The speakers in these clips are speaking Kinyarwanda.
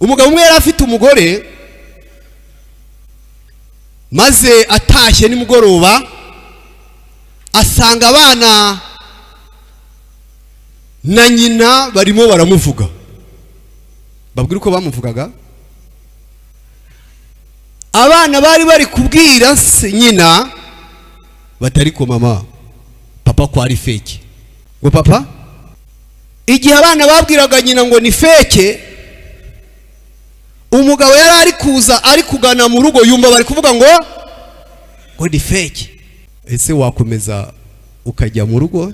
umugabo umwe yari afite umugore maze atashye nimugoroba asanga abana na nyina barimo baramuvuga. Babwira uko bamuvugaga. Abana bari kubwira nyina batari ko mama papa ko ari fake. Ngo papa, igihe abana babwiraga nyina ngo ni fake, umugabo yari ari kuza ari kugana mu rugo yumva bari kuvuga ngo ni fake. Ese wakomeza ukajya mu rugo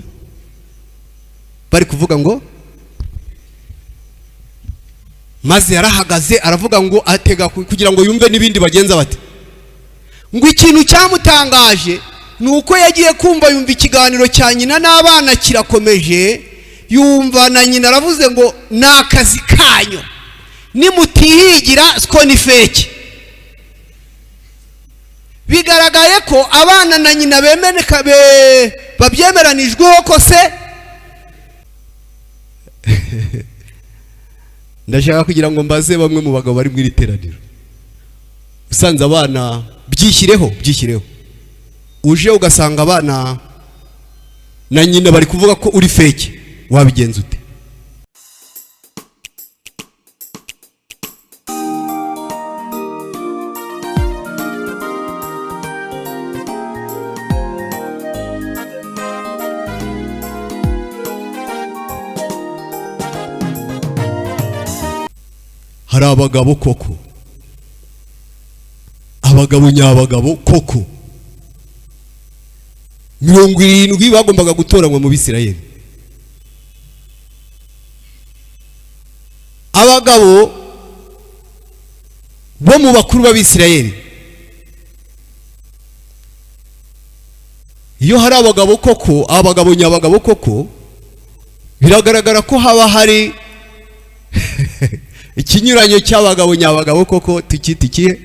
bari kuvuga ngo? Maze yarahagaze aravuga ngo atega kugira ngo yumve n'ibindi bagenza bati. Ngo ikintu cyamutangaje nuko yagiye kumva yumva ikiganiro cya nyina n'abana kirakomeje, yumva na nyina aravuze ngo nakazi kanyo nimutihigira siko ni fake. Bigaragaye ko abana na nyina bemeneka babyemeranijweho ko se. Ndashaka kugira ngo mbaze bamwe mu bagabo bari mu iteraniro. Usanze abana byishyireho uje ugasanga abana na nyina bari kuvuga ko uri fake, wabigenza ute? Hari abagabo koko, abagabo nyabagabo koko 70 bagombaga gutoranywa mu Bisirayeli. Abagabo bo mu bakuru b'Abisirayeli. Iyo hari abagabo koko, abagabo nyabagabo koko, biragaragara ko haba hari ikinyuranyo cy'abagabo nyabagabo koko tukitikiye.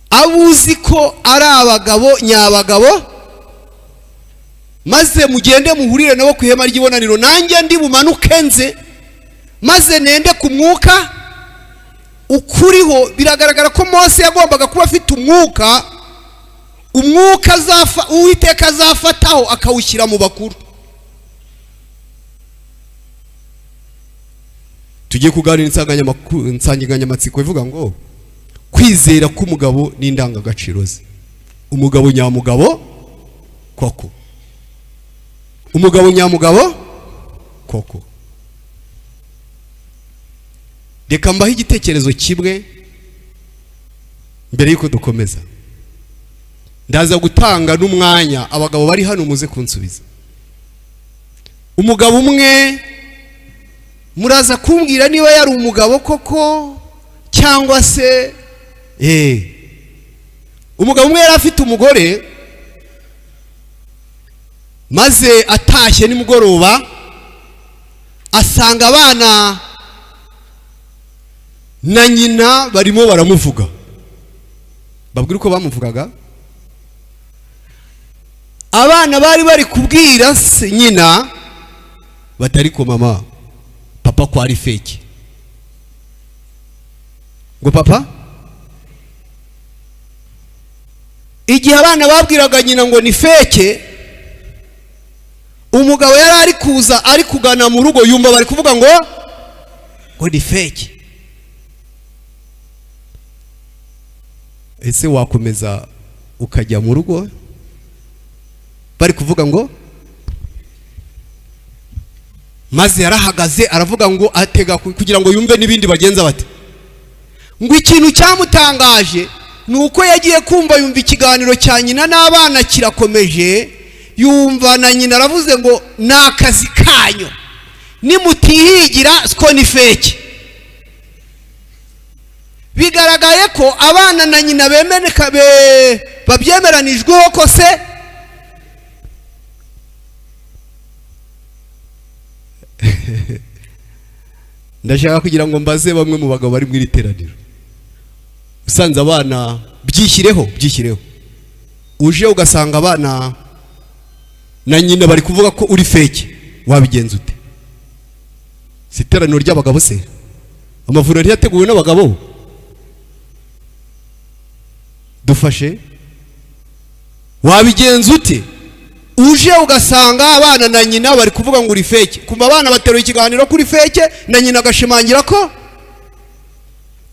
Abuzi ko ari abagabo nyabagabo, maze mugende muhurire nabo ku ihema ry'ibonaniro, nanjye ndi bumanuke nze maze nende ku mwuka ukuriho. Biragaragara ko Mose yagombaga kuba afite umwuka Uwiteka azafataho akawushyira mu bakuru. Tugiye kuganira insanganyamatsiko ivuga ngo kwizera k'umugabo n'indangagaciro ze. Umugabo nyamugabo koko, umugabo nyamugabo koko. Reka mbaho igitekerezo kimwe mbere yuko dukomeza. Ndaza gutanga n'umwanya abagabo bari hano muze kunsubiza. Umugabo umwe muraza kumbwira niba yari umugabo koko cyangwa se umugabo umwe yari afite umugore maze atashye nimugoroba asanga abana na nyina barimo baramuvuga. Babwira uko bamuvugaga. Abana bari kubwira nyina batari ko mama papa ko ari fake. Ngo papa, igihe abana babwiraga nyina ngo ni fake, umugabo yari ari kuza ari kugana mu rugo yumva bari kuvuga ngo ni fake. Ese wakomeza ukajya mu rugo bari kuvuga ngo? Maze yarahagaze aravuga ngo atega kugira ngo yumve n'ibindi bagenza bati. Ngo ikintu cyamutangaje nuko yagiye kumva yumva ikiganiro cya nyina n'abana kirakomeje, yumva na nyina aravuze ngo nakazi kanyo nimutihigira siko ni fake. Bigaragaye ko abana na nyina bemeneka babyemeranijweho ko se. Ndashaka kugira ngo mbaze bamwe mu bagabo bari mu iteraniro. Usanze abana byishyireho uje ugasanga abana na nyina bari kuvuga ko uri fake, wabigenza ute? Siteraniro ry'abagabo se, amavuriro yateguwe n'abagabo? Dufashe, wabigenza ute? Uje ugasanga abana na nyina bari kuvuga ngo uri fake, kumva abana bateruye ikiganiro kuri fake, na nyina agashimangira ko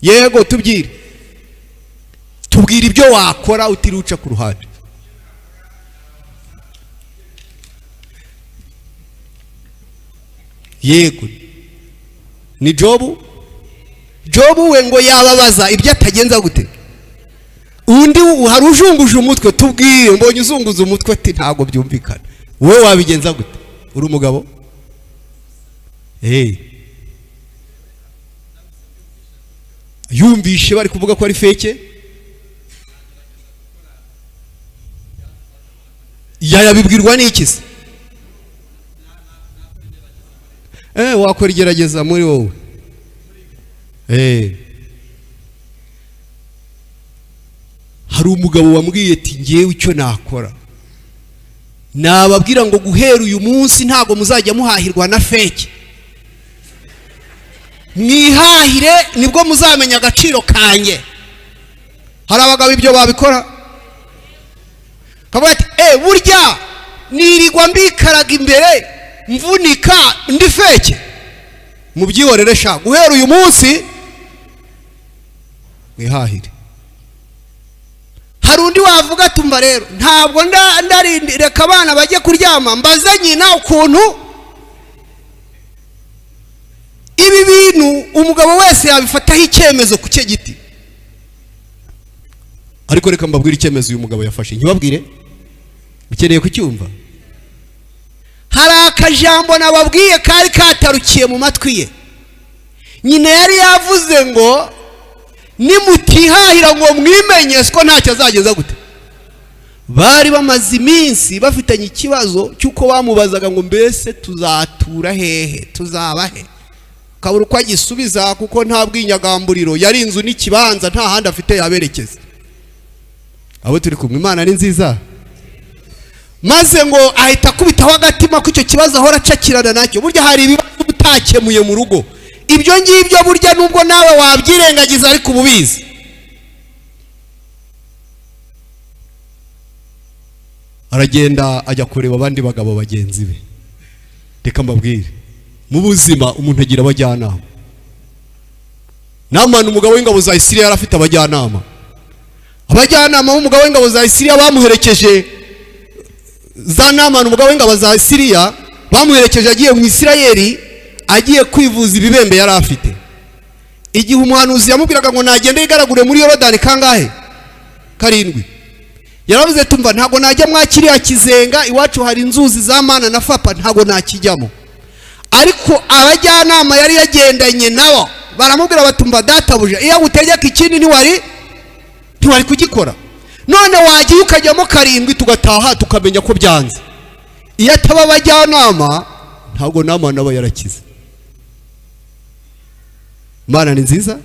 yego. Tubwire ibyo wakora utiruca ku ruhande. Yego, ni Jobu we ngo yababaza ibyo atagenza gute. Undi hari ujunguje umutwe, tubwire, mbonye uzunguza umutwe ati ntago byumvikana. Wowe wabigenza gute? Uri umugabo? Yumvishe bari kuvuga ko ari fake, yabibwirwa n'iki se? Wakora igerageza muri wowe. Hari umugabo wambwiye ati ngewe icyo nakora nababwira ngo guhera uyu munsi ntago muzajya muhahirwa na fake, mwihahire nibwo muzamenya agaciro kanjye. Hari abagabo ibyo babikora, kavuga ati burya nirirwa mbikaraga imbere mvunika ndi fake, mubyihorere sha, guhera uyu munsi mwihahire. Hari undi wavuga tumva rero ntabwo reka abana bajye kuryama mbaze nyina ukuntu ibi bintu umugabo wese yabifataho icyemezo ku cye giti. Ariko reka mbabwire icyemezo uyu mugabo yafashe, nkibabwire mukeneye kucyumva. Hari akajambo nababwiye kari katarukiye mu matwi ye. Nyina yari yavuze ngo nimutihahira ngo mwimenye siko ntacyo azageza gute. Bari bamaze iminsi bafitanye ikibazo cyuko bamubazaga ngo mbese tuzatura hehe, tuzaba he, kabura uko agisubiza kuko nta bwinyagamburiro, yari inzu n'ikibanza nta handi afite yaberekeza. Abo turi kumwe, Imana ni nziza. Maze ngo ahita kubitaho agatima ko icyo kibazo ahora acakirana nacyo. Burya hari ibibazo utakemuye mu rugo, ibyo ngibyo burya nubwo nawe wabyirengagiza ariko ububizi. Aragenda ajya kureba abandi bagabo bagenzi be. Reka mbabwire, mu buzima umuntu agira abajyanama. Namani umugabo w'ingabo za Isiriya yari afite abajyanama. Abajyanama b'umugabo w'ingabo za Isiriya bamuherekeje, za Namani umugabo w'ingabo za Isiriya bamuherekeje agiye mu Isirayeli, agiye kwivuza ibibembe yari afite. Igihe umuhanuzi yamubwiraga ngo nagende yigaragure muri Yorodani kangahe? 7. Yaravuze tumva ntago najya mwakiriya kizenga, iwacu hari inzuzi za Mana na Fapa, ntago nakijyamo. Ariko abajyanama yari yagendanye nabo baramubwira batumva databuja iyo gutegeka ikindi ntiwari kugikora, none wagiye ukajyamo 7 tugataha tukamenya ko byanze. Iyo ataba abajyanama ntago nama nabo yarakize. Mana ni nziza.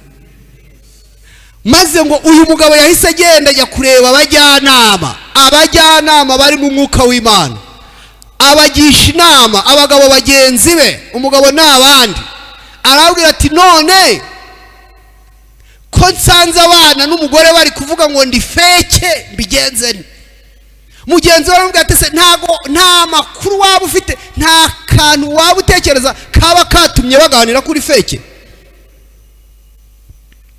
Maze ngo uyu mugabo yahise agenda ajya kureba abajyanama bari mu mwuka w'Imana, abagisha inama abagabo bagenzi be, umugabo n'abandi. Arabwira ati none ko nsanze abana n'umugore bari kuvuga ngo ndi fake mbigenze ni. Mugenzi we aramubwira ati se nta makuru waba ufite, nta kantu waba utekereza kaba katumye baganira kuri fake?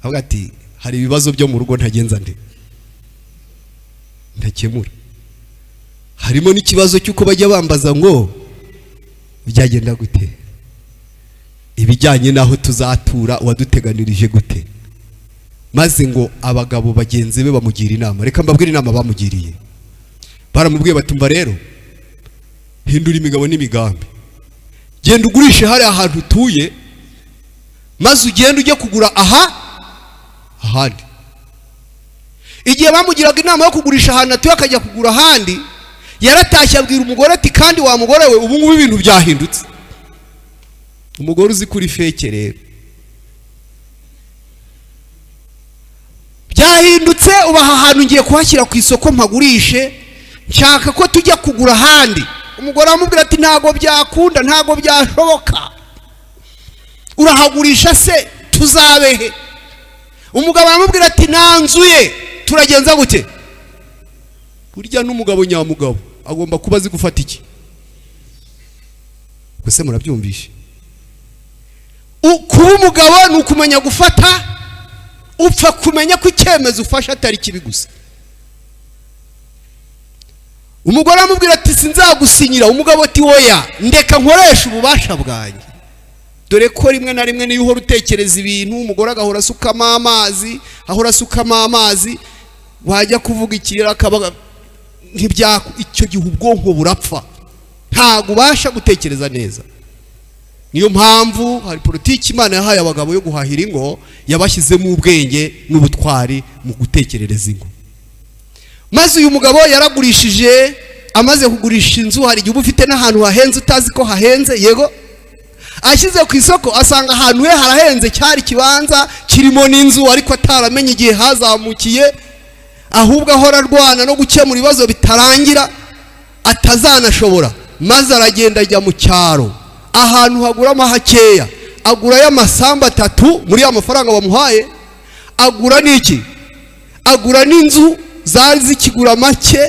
Avuga ati hari ibibazo byo mu rugo ntagenza ndakemura. Harimo n'ikibazo cyuko bajya bambaza ngo byagenda gute, ibijyanye naho tuzatura waduteganirije gute. Maze ngo abagabo bagenzi be bamugira inama. Reka mbabwire inama bamugiriye. Baramubwiye batumva rero hindura imigabo n'imigambi, genda ugurishe hari ahantu utuye, maze ugenda ujye kugura ahandi. Igihe bamugiraga inama yo kugurisha ahantu atuye akajya kugura ahandi, yaratashye abwira umugore ati kandi wa mugore we ubu ngubu ibintu byahindutse. Umugore uzi kuri fake rero, byahindutse ubaha ahantu ngiye kuhashyira ku isoko mpagurishe, nshaka ko tujya kugura ahandi. umugore aramubwira ati ntago byakunda, ntago byashoboka, urahagurisha se tuzabehe? Umugabo aramubwira ati nanzuye, turagenza gute? Burya n'umugabo nyamugabo agomba kuba azi gufata iki. Gusa murabyumvishe, kuba umugabo ni ukumenya gufata, upfa kumenya ko icyemezo ufasha atari kibi gusa. Umugore aramubwira ati sinzagusinyira. Umugabo ati oya, ndeka nkoresha ububasha bwanjye, dore ko rimwe na rimwe niyo uhora utekereza ibintu, umugore agahora asukamo amazi, ahora asukamo amazi, wajya kuvuga ikirere akaba icyo gihe ubwonko burapfa, ntago ubasha gutekereza neza. Niyo mpamvu hari politiki Imana yahaye abagabo yo guhahira ingo, yabashyizemo ubwenge n'ubutwari mu gutekerereza ingo. Maze uyu mugabo yaragurishije, amaze kugurisha inzu, hari igihe ufite n'ahantu hahenze utazi ko hahenze, yego, ashyize ku isoko asanga ahantu he harahenze, cyari kibanza kirimo n'inzu, ariko ataramenye igihe hazamukiye, ahubwo ahora arwana no gukemura ibibazo bitarangira atazanashobora. Maze aragenda ajya mu cyaro, ahantu haguramo hakeya, agura y'amasambu 3 muri ya mafaranga bamuhaye, agura n'iki, agura n'inzu zari zikigura make,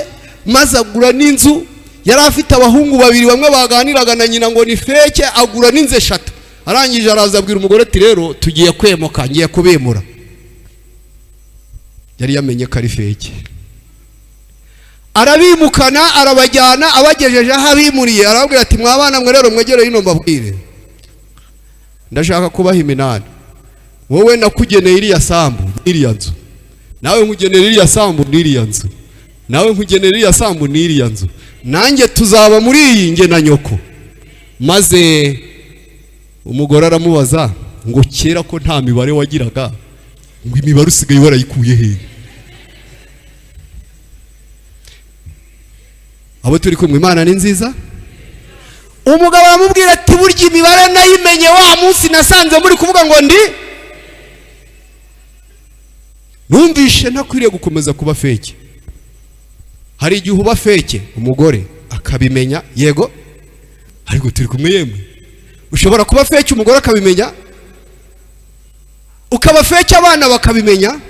maze agura n'inzu. Yari afite abahungu 2, bamwe baganiraga na nyina ngo ni feke, agura n'inzu 3. Arangije araza abwira umugore ati rero tugiye kwemoka, ngiye kubemura. Yari yamenye ko ari feke. Arabimukana, arabajyana, abagejeje aho abimuriye, arababwira ati mwabana mwe rero mwegere hino mbabwire, ndashaka kubaha iminani. Wowe nakugeneye iriya sambu n'iriya nzu, nawe nkugenera iriya sambu n'iriya nzu, nawe nkugenera iriya sambu n'iriya nzu, nanjye tuzaba muri iyi nge na nyoko. Maze umugore aramubaza ngo kera ko nta mibare wagiraga, ngo imibare usigaye warayikuye he? Abo turi kumwe, Imana ni nziza. Umugabo aramubwira ati burya imibare nayimenye wa munsi nasanze muri kuvuga ngo ndi, numvishe ntakwiriye gukomeza kuba feke. Hari igihe uba feke umugore akabimenya, yego, ariko turi kumwe yemwe, ushobora kuba feke umugore akabimenya, ukaba feke abana bakabimenya,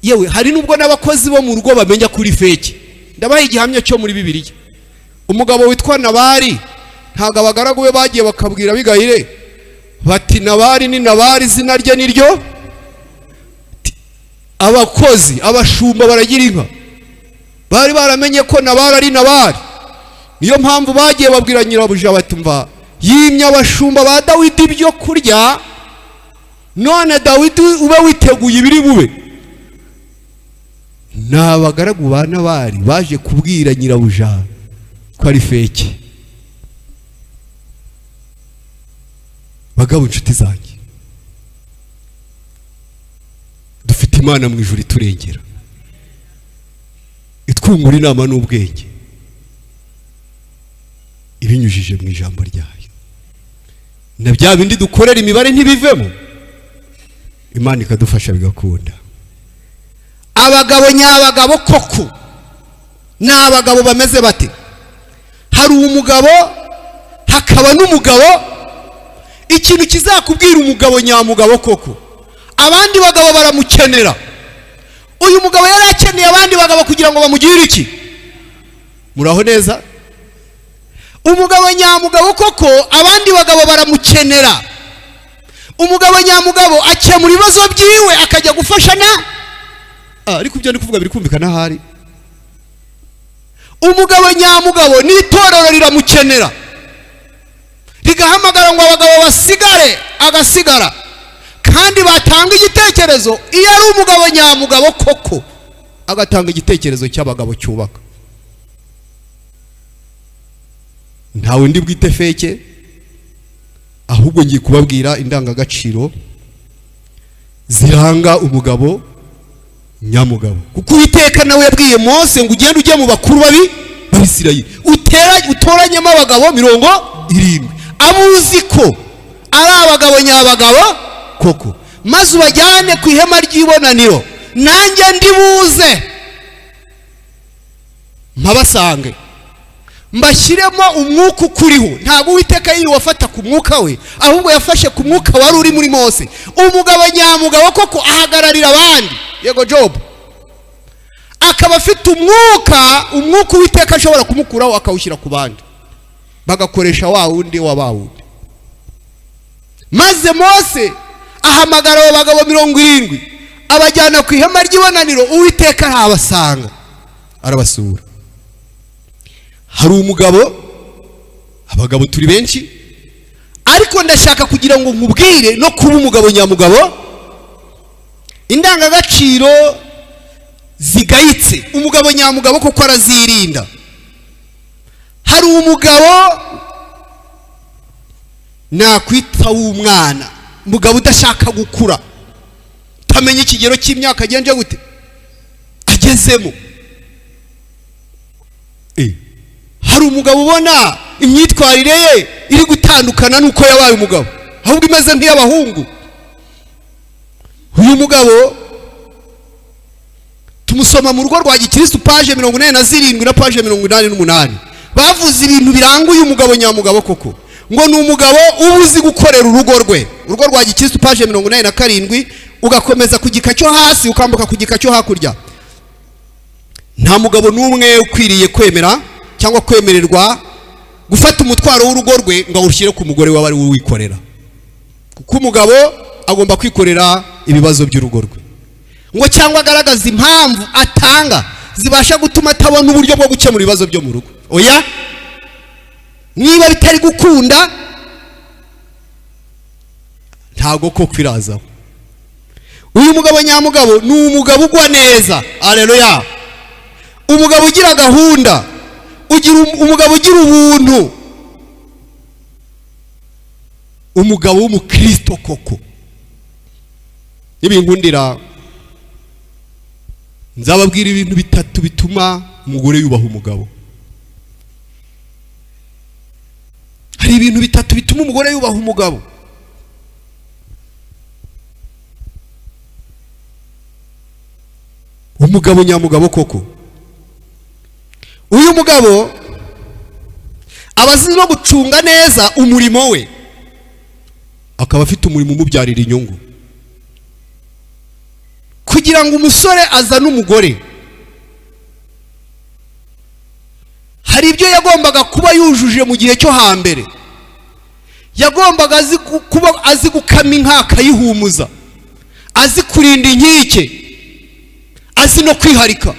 yewe hari nubwo n'abakozi bo mu rugo bamenya kuri feke. Ndabaha igihamya cyo muri Bibiliya. Umugabo witwa Nabali, ntago abagaragu be bagiye bakabwira Abigayire bati Nabali ni Nabali, izina rye niryo. Abakozi, abashumba baragira inka, bari baramenye ko Nabali ari Nabali. Niyo mpamvu bagiye babwira nyirabuja bati mva, yimye abashumba ba Dawidi ibyo kurya, none Dawidi ube witeguye ibiri bube. N'abagaragu ba Nabali baje kubwira nyirabuja ko ari feke. Bagabo inshuti zanjye, dufite Imana mu ijuru iturengera, itwungura inama n'ubwenge, ibinyujije mu ijambo ryayo. Na bya bindi dukorera imibare ntibivemo, Imana ikadufasha bigakunda. Abagabo nyabagabo koko ni abagabo bameze bate? Hari umugabo hakaba n'umugabo. Ikintu kizakubwira umugabo nyamugabo koko, abandi bagabo baramukenera. Uyu mugabo yari akeneye abandi bagabo kugira ngo bamugirire iki? Muraho neza? Umugabo nyamugabo koko abandi bagabo baramukenera. Umugabo nyamugabo akemura ibibazo byiwe akajya gufashana. Ariko ibyo ndi kuvuga biri kumvikana hari. Umugabo nyamugabo n'itorero riramukenera, rigahamagara ngo abagabo basigare, agasigara, kandi batanga igitekerezo. Iyo ari umugabo nyamugabo koko agatanga igitekerezo cy'abagabo cyubaka. Ntawe ndi bwite feke, ahubwo ngiye kubabwira indangagaciro ziranga umugabo nyamugabo. Kuko Uwiteka nawe yabwiye Mose ngo ugende ujye mu bakuru b'Abisirayeli, utoranyemo abagabo 70, abuzi ko ari abagabo nyabagabo koko, maze ubajyane ku ihema ry'ibonaniro, nanjye ndi buze mpabasange. mbashyiremo umwuka ukuriho. Ntabwo Uwiteka yiri wafata ku mwuka we, ahubwo yafashe ku mwuka wari uri muri Mose. Umugabo nyamugabo koko ahagararira abandi, yego Job, akaba afite umwuka Uwiteka ashobora kumukuraho akawushyira ku bandi, bagakoresha wa wundi wabawundi. Maze Mose ahamagara abo bagabo 70 abajyana ku ihema ry'ibonaniro. Uwiteka arabasanga, arabasura. Hari umugabo, abagabo turi benshi, ariko ndashaka kugira ngo nkubwire no kuba umugabo nyamugabo indangagaciro zigayitse. Umugabo nyamugabo kuko arazirinda. Hari umugabo nakwita w'umwana, umugabo udashaka gukura, utamenya ikigero cy'imyaka agenje gute agezemo. Hari umugabo ubona imyitwarire ye iri gutandukana nuko yabaye umugabo, ahubwo imeze nk'iy'abahungu. Uyu mugabo tumusoma mu rugo rwa Gikristo page 47 na page 88. Bavuze ibintu biranga uyu mugabo nyamugabo koko, ngo ni umugabo ubuzi gukorera urugo rwe. Urugo rwa Gikristo page 87 ugakomeza ku gika cyo hasi ukambuka ku gika cyo hakurya. Nta mugabo n'umwe ukwiriye kwemera cyangwa kwemererwa gufata umutwaro w'urugo rwe ngo awushyire ku mugore we, ari we wikorera. Kuko umugabo agomba kwikorera ibibazo by'urugo rwe, ngo cyangwa agaragaza impamvu atanga zibasha gutuma atabona uburyo bwo gukemura ibibazo byo mu rugo. Oya, niba bitari gukunda ntago ko kwirazaho. Uyu mugabo nyamugabo ni umugabo ugwa neza. Haleluya. Umugabo ugira gahunda, umugabo ugira ubuntu, umugabo w'umukristo koko. Ibinkundira nzababwira ibintu 3 bituma umugore yubaha umugabo. Hari ibintu 3 bituma umugore yubaha umugabo. Umugabo nyamugabo koko, uyu mugabo abazi no gucunga neza umurimo we, akaba afite umurimo umubyarira inyungu. Kugira ngo umusore azane umugore, hari ibyo yagombaga kuba yujuje mu gihe cyo hambere. Yagombaga azi gukama inka akayihumuza, azi kurinda inkike, azi no kwiharika.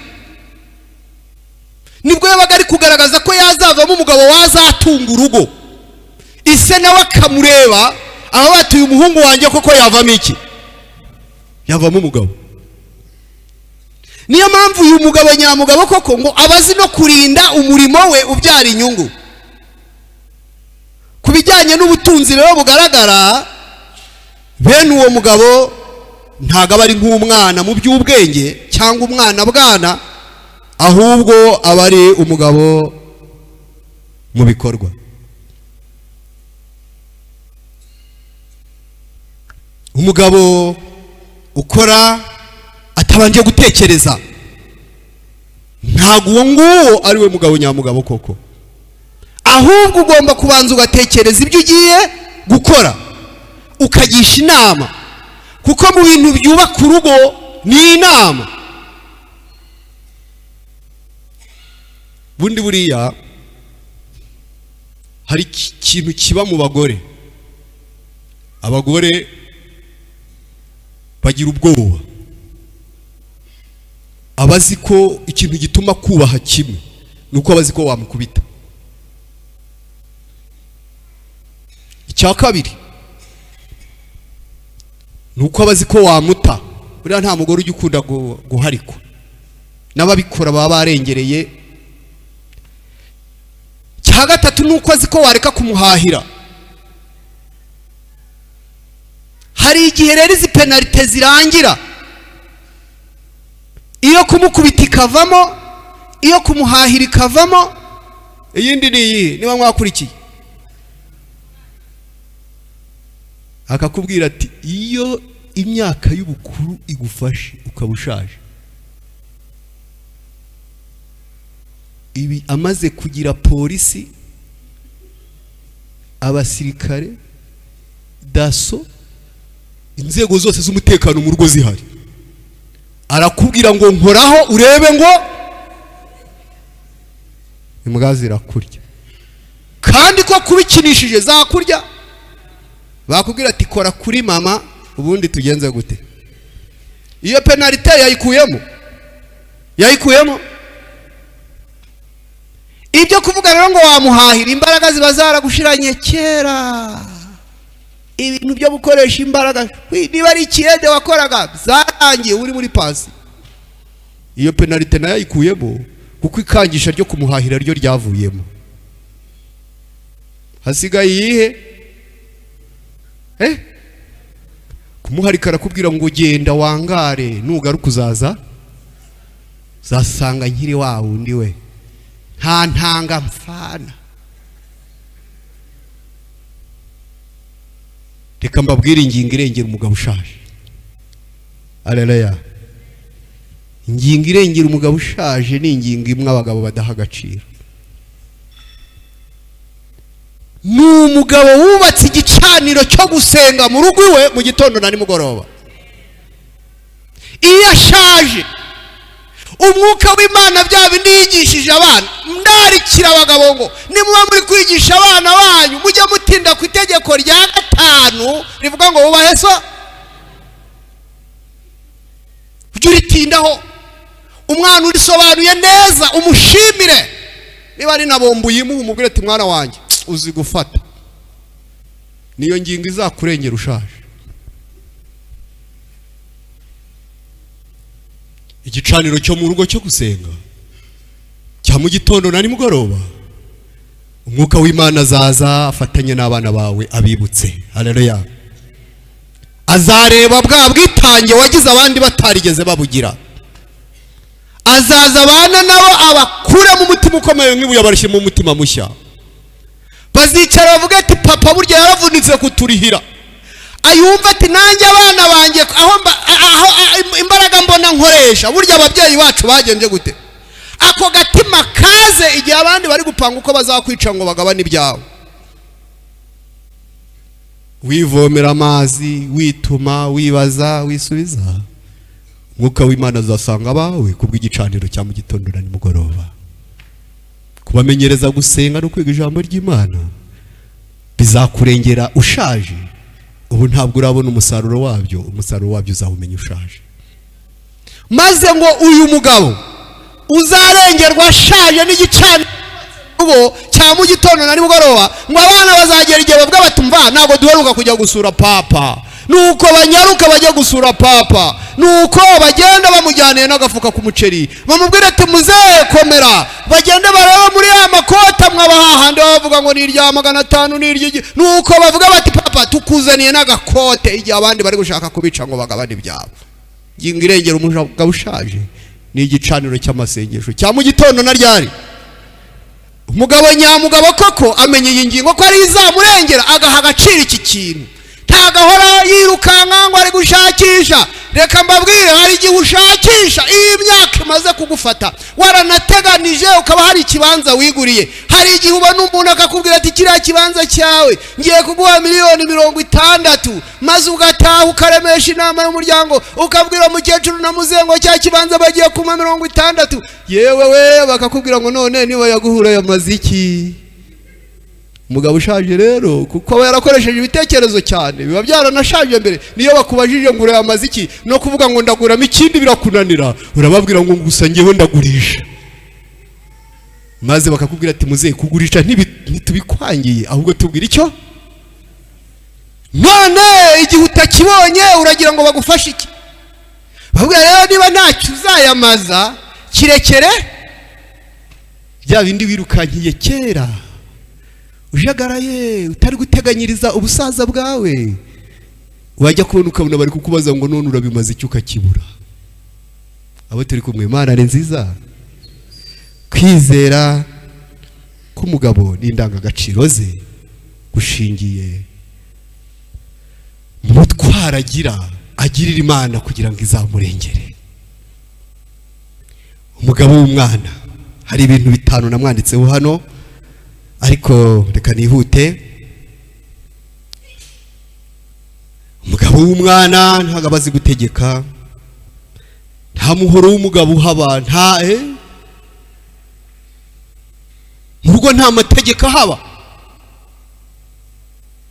Nibwo yabaga ari kugaragaza ko yazavamo umugabo wazatunga urugo. Ise nawe akamureba, aho batuye umuhungu wanjye koko yavamo iki? Yavamo umugabo. Niyo mpamvu uyu mugabo nyamugabo koko ngo abazi no kurinda umurimo we ubyara inyungu. Kubijyanye n'ubutunzi rero bugaragara, bene uwo mugabo ntago aba ari nk'umwana mu by'ubwenge cyangwa umwana bwana, ahubwo aba ari umugabo mu bikorwa. Umugabo ukora atabanje gutekereza, ntago uwo nguwo ari we mugabo nyamugabo koko. Ahubwo ugomba kubanza ugatekereza ibyo ugiye gukora, ukagisha inama, kuko mu bintu byubaka urugo ni inama. Bundi buriya hari ikintu kiba mu bagore. Abagore bagira ubwoba, abazi ko ikintu gituma kubaha kimwe nuko abazi ko wamukubita. Icya kabiri nuko abazi ko wamuta. Buriya nta mugore ujya ukunda guharikwa, n'ababikora baba barengereye. Cya gatatu nuko azi ko wareka kumuhahira. Hari igihe rero izi penalite zirangira, iyo kumukubita ikavamo, iyo kumuhahira ikavamo. Iyindi ni iyi, niba mwakurikiye, akakubwira ati iyo imyaka y'ubukuru igufashe ukaba ushaje, ibi amaze kugira polisi, abasirikare, daso, inzego zose z'umutekano mu rugo zihari, arakubwira ngo nkoraho urebe ngo imbwa zirakurya, kandi ko kubikinishije zakurya. Bakubwira ati kora kuri mama ubundi tugenze gute. Iyo penalite yayikuyemo ibyo kuvuga rero ngo wamuhahira, imbaraga ziba zaragushiranye kera. Ibintu byo gukoresha imbaraga, niba ari ikiyede wakoraga zarangiye uri muri pasi. Iyo penalite nayo yayikuyemo kuko ikangisha ryo kumuhahira ryo ryavuyemo. Hasigaye iyihe? Kumuharika arakubwira ngo genda wangare, nugaruka uzaza zasanga nkiri wa wundi we, nta ntanga mfana. Reka mbabwire ingingo irengera umugabo ushaje. Haleluya. Ingingo irengera umugabo ushaje ni ingingo imwe abagabo badaha agaciro. Ni umugabo wubatse igicaniro cyo gusenga mu rugo iwe mu gitondo na nimugoroba. Iyo ashaje, umwuka w'Imana bya bindi yigishije abana, ndarikira abagabo ngo nimuba muri kwigisha abana banyu mujye mutinda ku itegeko rya 5 rivuga ngo bubahe so. Ujye uritindaho, umwana urisobanuye neza umushimire. Niba ari nabombuye umubwire ati mwana wanjye uzi gufata. Niyo ngingo izakurengera ushaje. Igicaniro cyo mu rugo cyo gusenga cya mu gitondo na nimugoroba, umwuka w'Imana azaza afatanye n'abana bawe abibutse. Haleluya. Azareba bwa bwitange wagize abandi batarigeze babugira. Azaza abana nabo abakura mu mutima ukomeye nk'ibuye abarishye mu mutima mushya. Bazicara bavuga ati papa burya yaravunitse kuturihira. Ayumva ati nanjye abana banjye aho imbaraga mbona nkoresha burya ababyeyi bacu bagenje gute. Ako gatima kaze igihe abandi bari gupanga uko bazakwica ngo bagabane ibyawe. Wivomera amazi, wituma, wibaza, wisubiza. Mwuka w'Imana azasanga abawe kubw'igicaniro cya mu gitondo na nimugoroba. Kubamenyereza gusenga no kwiga ijambo ry'Imana bizakurengera ushaje. Ubu ntabwo urabona umusaruro wabyo, umusaruro wabyo uzawumenya ushaje. Maze ngo uyu mugabo uzarengerwa ashaje n'igicaniro cya mu gitondo na nimugoroba, ngo abana bazagera igihe bavuga batumva ntabwo duheruka kujya gusura papa. Nuko banyaruka bajya gusura papa, nuko bagenda bamujyaniye n'agafuka ku muceri, bamubwira ati muzehe komera, bagenda baraba muri ya makota mwabahahande bavuga ngo ni irya 500 ni iryi. Nuko bavuga bati papa tukuzaniye n'agakote, igihe abandi bari gushaka kubica ngo bagabane ibyabo. Ngingo irengera umugabo ushaje ni igicaniro cy'amasengesho cya mu gitondo na ryari. Umugabo nyamugabo koko amenye iyi ngingo ko ari izamurengera, agaha agaciro iki kintu. Tagahora yirukanka ngo ari gushakisha. Reka mbabwire, hari igihe ushakisha iyi myaka imaze kugufata, waranateganije ukaba hari ikibanza wiguriye. Hari igihe ubona umuntu akakubwira ati kiriya kibanza cyawe ngiye kuguha $60,000, maze ugataha ukaremesha inama y'umuryango ukabwira umukecuru na muzengo cya kibanza bagiye kuma $60,000. Yewe we bakakubwira ngo none niba yaguhura y'amaziki. Umugabo ushaje rero kuko aba yarakoresheje ibitekerezo cyane, biba byaranashaje mbere. Niyo bakubajije ngo uraya amaziki no kuvuga ngo ndaguramo ikindi birakunanira, urababwira ngo gusa ngewe ndagurisha. Maze bakakubwira ati muze kugurisha ntitubikwangiye, ahubwo tubwira icyo. None igihe utakibonye uragira ngo bagufashe iki? Babwira rero niba ntacyo uzayamaza kirekere bya bindi wirukankiye kera. Ujagaraye utari guteganyiriza ubusaza bwawe, wajya kubona ukabona bari kukubaza ngo none urabimaze icyo ukakibura. Abo turi kumwe, Imana ari nziza. Kwizera k'umugabo n'indangagaciro ze gushingiye mu twaragira agirira Imana kugira ngo izamurengere. Umugabo w'umwana hari ibintu bitanu namwanditseho hano ariko reka nihute. Umugabo w'umwana ntago abazi gutegeka, nta muhoro w'umugabo uhaba, mu rugo nta mategeko ahaba.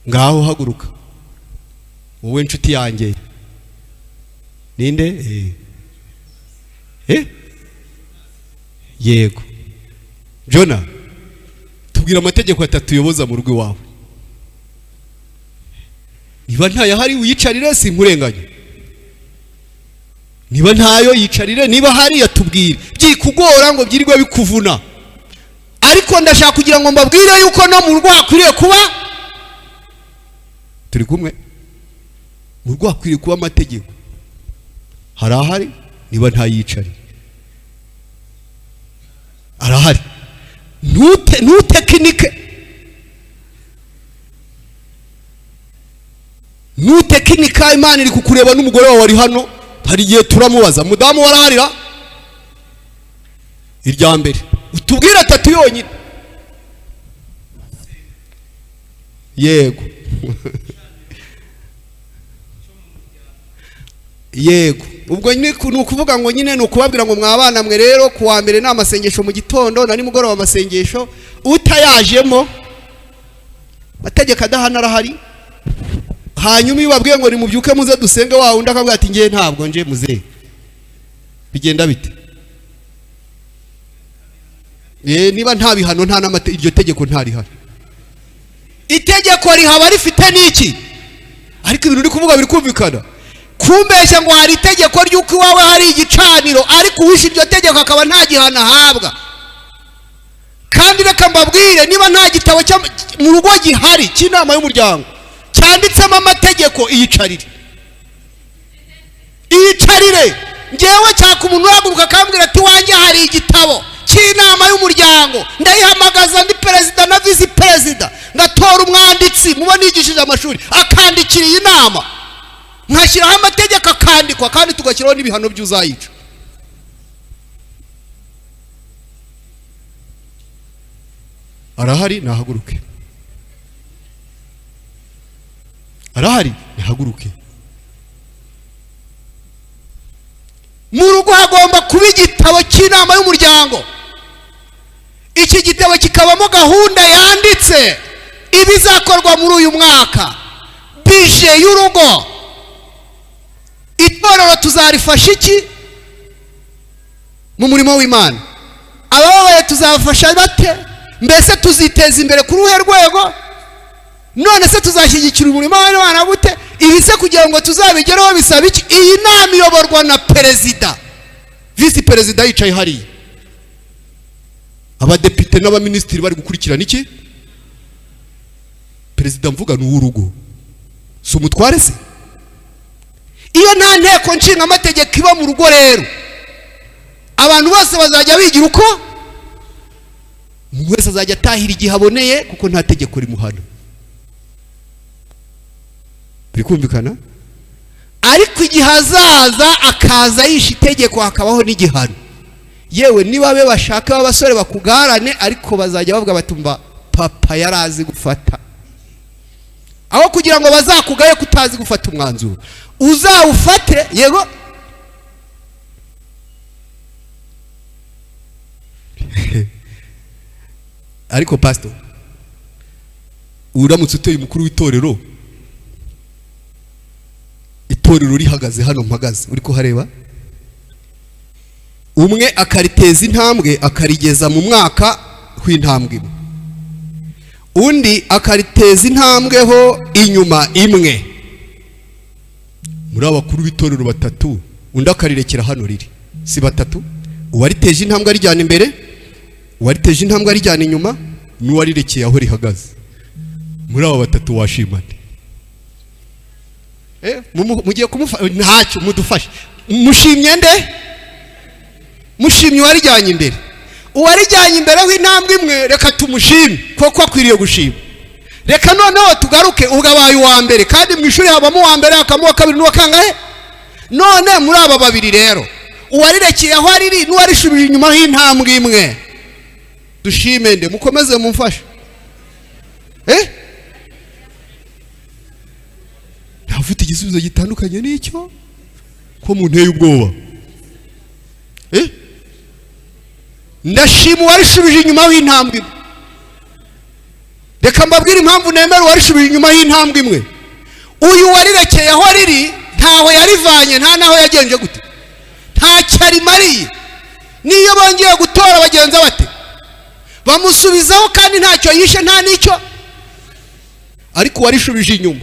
Ngaho haguruka wowe nshuti yanjye. Ninde? Yego Jona, tubwira amategeko atatu yoboza mu rugo iwawe. Niba ntayahari uyicarire, simurenganye. Niba ntayo yicarire, niba hari yatubwire. Byikugora ngo byirirwe bikuvuna. Ariko ndashaka kugira ngo mbabwire yuko no mu rugo hakwiriye kuba, turi kumwe, mu rugo hakwiriye kuba amategeko. Harahari, niba ntayicari arahari. Nutekinika Imana iri kukureba n'umugore wawe ari hano. Hari igihe turamubaza, mudamu waraharira irya mbere, utubwira atatu yonyine. Yego yego, ubwo ni ukuvuga ngo nyine ni ukubabwira ngo mwabana mwe rero kuwa mbere na masengesho mu gitondo na nimugoroba amasengesho, utayajemo mategeko adahana arahari. Hanyuma iyo babwiye ngo nimubyuke muze dusenge, wa undi akavuga ati ngiye ntabwo nje muze, bigenda bite? Niba nta bihano nta iryo tegeko ntarihari. Itegeko rihaba rifite niki? Ariko ibintu uri kuvuga biri kumvikana. Kumbeshya ngo hari itegeko ry'uko iwawe hari igicaniro, ariko uwishe iryo tegeko akaba nta gihano ahabwa. Kandi reka mbabwire, niba nta gitabo mu rugo gihari cy'inama y'umuryango cyanditsemo amategeko, iyicarire. Ngewe cyaka umuntu uhaguruka akambwira ati wanjye hari igitabo cy'inama y'umuryango, ndayihamagaza ndi perezida na visi perezida, ngatora umwanditsi muba nigishije amashuri akandikira iyi nama, nkashyiraho amategeko akandikwa, kandi tugashyiraho n'ibihano by'uzayica. Arahari, nahaguruke. Arahari, nahaguruke. Mu rugo hagomba kuba igitabo cy'inama y'umuryango. Iki gitabo kikabamo gahunda yanditse ibizakorwa muri uyu mwaka, bije y'urugo, itorero tuzarifasha iki mu murimo w'Imana, ababaye tuzafasha bate, mbese tuziteza imbere ku ruhe rwego, none se tuzashyigikira umurimo w'Imana gute, ibi se kugira ngo tuzabigereho bisaba iki? Iyi nama iyoborwa na perezida, visi perezida yicaye hariya, abadepite n'abaminisitiri bari gukurikirana iki? Perezida mvuga ni uw'urugo, si umutware se? Iyo nta nteko nshinga amategeko iba mu rugo rero, abantu bose bazajya bigira uko, umuntu wese azajya atahira igihe aboneye, kuko nta tegeko rimuhana. Biri kumvikana? Ariko igihe azaza akaza yishe itegeko, hakabaho n'igihano. Yewe niba be bashaka abasore bakugarane, ariko bazajya bavuga batumva papa yarazi gufata, aho kugira ngo bazakugaye kutazi gufata umwanzuro, uzawufate. Yego ariko pastor, uramutse uteye umukuru w'itorero, itorero rihagaze hano mpagaze, uri kuhareba, umwe akariteza intambwe akarigeza mu mwaka w'intambwe, undi akariteza intambweho inyuma imwe, muri abakuru b'itorero batatu, undi akarirekera hano riri, si batatu? Uwariteje intambwe arijyana imbere, uwariteje intambwe arijyana inyuma, n'uwarirekeye aho rihagaze. Muri aba batatu washimane? Mugiye kumufasha? Ntacyo, mudufashe. Mushimye nde? Mushimye uwarijyanye imbere. Uwarijyanye imbere w'intambwe imwe, reka tumushime kuko akwiriye gushima. Reka noneho tugaruke, ugabaye uwa mbere, kandi mu ishuri habamo uwa mbere, hakamo uwa kabiri n'uwa kangahe? None muri aba babiri rero, uwarirekeye aho ariri n'uwarishubije inyuma h'intambwe imwe, dushime nde? Mukomeze mumfashe. Nta ufite igisubizo gitandukanye n'icyo ko munteye ubwoba. Ndashima uwarishubije inyuma w'intambwe. Reka mbabwire impamvu nemera uwarishubije inyuma y'intambwe imwe. Uyu warirekeye aho riri ntaho yarivanye, nta naho yagenje gute, nta cyari mariye. Niyo bongeye gutora bagenza bate, bamusubizaho kandi ntacyo yishe, nta nicyo. Ariko warishubije inyuma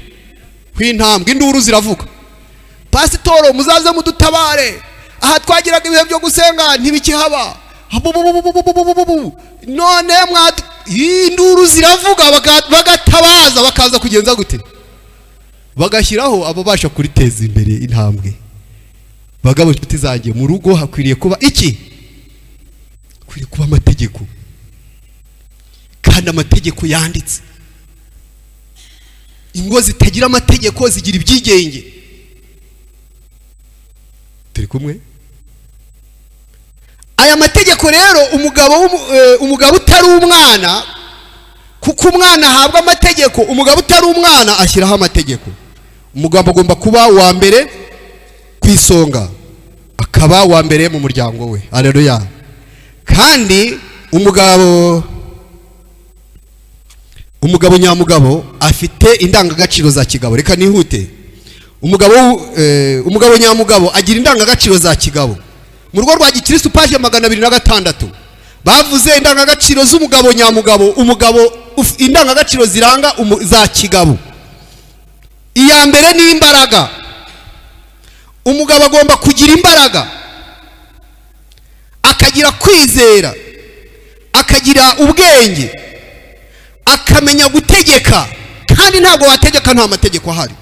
kw'intambwe, induru ziravuga, pasitoro muzaze mudutabare, aha twagiraga ibihe byo gusenga ntibikihaba, none induru ziravuga, bagatabaza, bakaza kugenza gute, bagashyiraho ababasha kuriteza imbere intambwe. Bagabo inshuti zanjye, mu rugo hakwiriye kuba iki? Hakwiriye kuba amategeko, kandi amategeko yanditse. Ingo zitagira amategeko zigira ibyigenge. Turi kumwe? Aya mategeko rero umugabo utari umwana, kuko umwana ahabwa amategeko, umugabo utari umwana ashyiraho amategeko. Umugabo agomba kuba wa mbere ku isonga, akaba wa mbere mu muryango we. Haleluya. Kandi umugabo nyamugabo afite indangagaciro za kigabo. Reka nihute. Umugabo nyamugabo agira indangagaciro za kigabo. Mu rugo rwa Gikristo page 206 bavuze indangagaciro z'umugabo nyamugabo. Indangagaciro ziranga za kigabo. Iya mbere ni imbaraga. Umugabo agomba kugira imbaraga, akagira kwizera, akagira ubwenge, akamenya gutegeka. Kandi ntabwo wategeka nta mategeko ahari.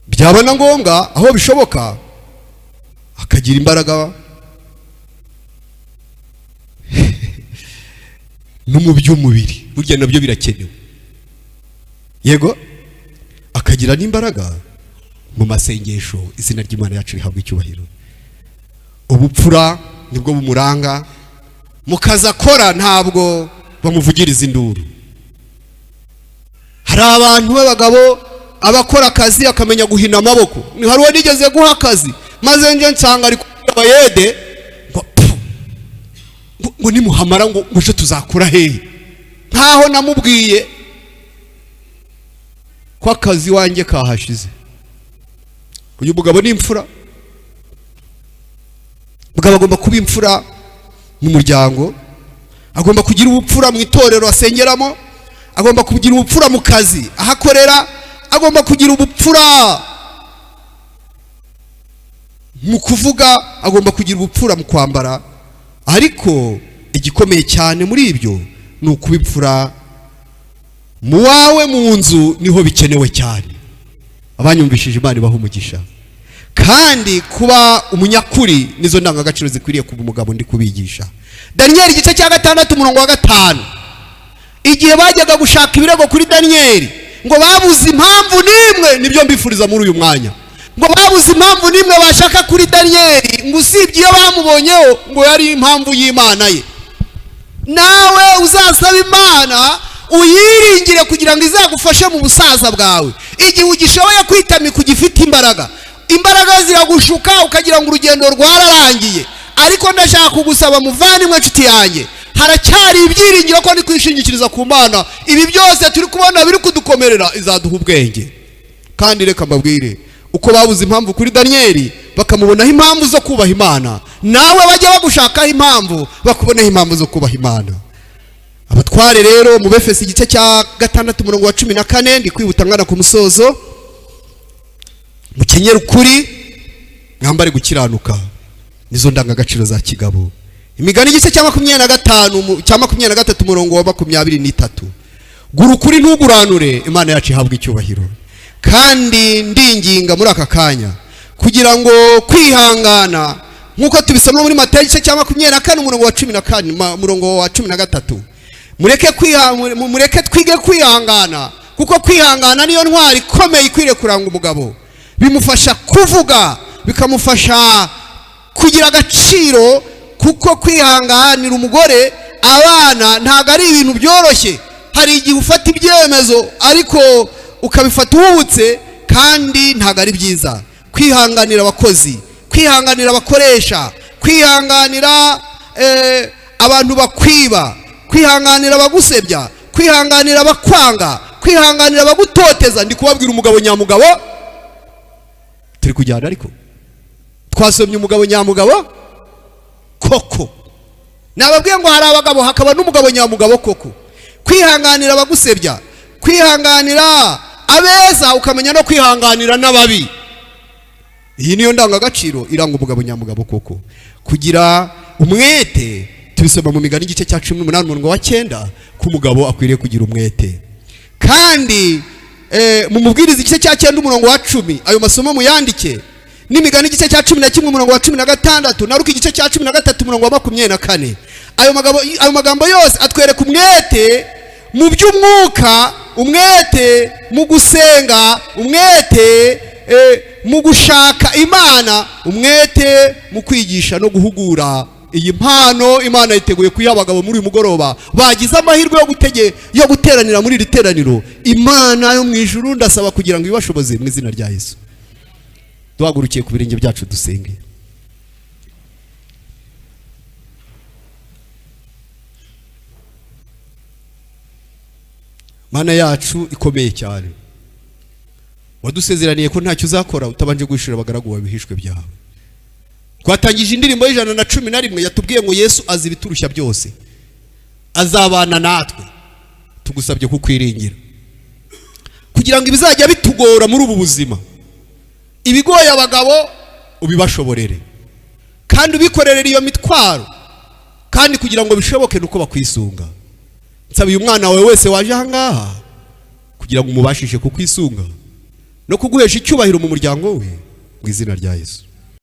Byaba na ngombwa aho bishoboka akagira imbaraga no mu by'umubiri, burya nabyo birakenewe. Yego, akagira n'imbaraga mu masengesho, izina ry'Imana yacu rihabwa icyubahiro. Ubupfura nibwo bumuranga. Mu kazi akora ntabwo bamuvugiriza induru. Hari abantu b'abagabo abakora akazi akamenya guhina amaboko. Ni hari nigeze guha akazi maze nje nsanga ari abayede ngo nimuhamara ngo ejo tuzakura hehe, ntaho namubwiye ko akazi wanjye kahashize. Uyu mugabo ni imfura. Mugabo agomba kuba imfura mu muryango, agomba kugira ubupfura mu itorero asengeramo, agomba kugira ubupfura mu kazi ahakorera, agomba kugira ubupfura mu kuvuga, agomba kugira ubupfura mu kwambara. Ariko igikomeye cyane muri ibyo ni ukubipfura mu wawe mu nzu, niho bikenewe cyane. Abanyumvishije Imana ibaha umugisha. Kandi kuba umunyakuri nizo ndangagaciro zikwiriye kuba umugabo ndi kubigisha. Daniel igice cya 6 umurongo wa 5, igihe bajyaga gushaka ibirego kuri Daniel, ngo babuze impamvu nimwe, nibyo mbifuriza muri uyu mwanya, ngo babuze impamvu nimwe bashaka kuri Daniel, ngo usibye iyo bamubonyeho ngo yari impamvu y'Imana ye. Nawe uzasaba Imana uyiringire kugira ngo izagufashe mu busaza bwawe. Igihe ugishoboye kwitamika ugifite imbaraga, imbaraga ziragushuka ukagira ngo urugendo rwararangiye. Ariko ndashaka kugusaba muvandimwe nshuti yanjye, haracyari ibyiringiro ko ndi kwishingikiriza ku Mana. Ibi byose turi kubona biri kudukomerera izaduha ubwenge. Kandi reka mbabwire, uko babuze impamvu kuri Daniel bakamubonaho impamvu zo kubaha Imana, nawe bajya bagushakaho impamvu bakubonaho impamvu zo kubaha Imana. Abatware rero mu Befesi igice cya 6 umurongo wa 14, ndi kwihuta ngana ku musozo. Mukenyera ukuri, mwambare gukiranuka, nizo ndangagaciro za kigabo. Imigani igice cya 25 cya 23 umurongo wa 23, gura ukuri ntuguranure, Imana yacu ihabwa icyubahiro. Kandi ndinginga muri aka kanya kugira ngo kwihangana nkuko tubisoma muri Matayo igice cya 24 umurongo wa 14 umurongo wa 13, mureke twige kwihangana, kuko kwihangana niyo ntwari ikomeye ikwiriye kuranga umugabo. Bimufasha kuvuga, bikamufasha kugira agaciro, kuko kwihanganira umugore, abana, ntabwo ari ibintu byoroshye. Hari igihe ufata ibyemezo ariko ukabifata uhubutse, kandi ntabwo ari byiza. Kwihanganira abakozi, kwihanganira abakoresha, kwihanganira abantu bakwiba, kwihanganira abagusebya, kwihanganira abakwanga, kwihanganira abagutoteza. Ndi kubabwira umugabo nyamugabo. Turi kujyana ariko twasomye umugabo nyamugabo koko. Nababwiye ngo hari abagabo hakaba n'umugabo nyamugabo koko. Kwihanganira abagusebya, kwihanganira abeza, ukamenya no kwihanganira n'ababi. Iyi niyo ndangagaciro iranga umugabo nyamugabo koko. Kugira umwete, tubisoma mu Migani igice cya 18 umurongo wa 9 ko umugabo akwiriye kugira umwete. Kandi mu Mubwiriza igice cya 9 umurongo wa 10, ayo masomo muyandike. N'Imigani igice cya 11 umurongo wa 16, na Luka igice cya 13 umurongo wa 24. Ayo magambo yose atwereka umwete mu by'umwuka, umwete mu gusenga, umwete mu gushaka Imana, umwete mu kwigisha no guhugura. Iyi mpano Imana yiteguye kuyiha abagabo muri uyu mugoroba bagize amahirwe yo guteranira muri iri teraniro. Imana yo mu ijuru ndasaba kugira ngo ibashoboze mu izina rya Yesu. Duhagurukiye ku birenge byacu dusenge. Mana yacu ikomeye cyane, wadusezeraniye ko ntacyo uzakora utabanje guhishura abagaragu bawe bihishwe byawe. Twatangije indirimbo y'111 yatubwiye ngo Yesu azi ibiturushya byose, azabana natwe. Tugusabye kukwiringira kugira ngo ibizajya bitugora muri ubu buzima, ibigoye abagabo ubibashoborere, kandi ubikorerere iyo mitwaro, kandi kugira ngo bishoboke nuko bakwisunga. Nsabiye umwana wawe wese waje aha ngaha kugira ngo umubashishe kukwisunga no kuguhesha icyubahiro mu muryango we, mu izina rya Yesu.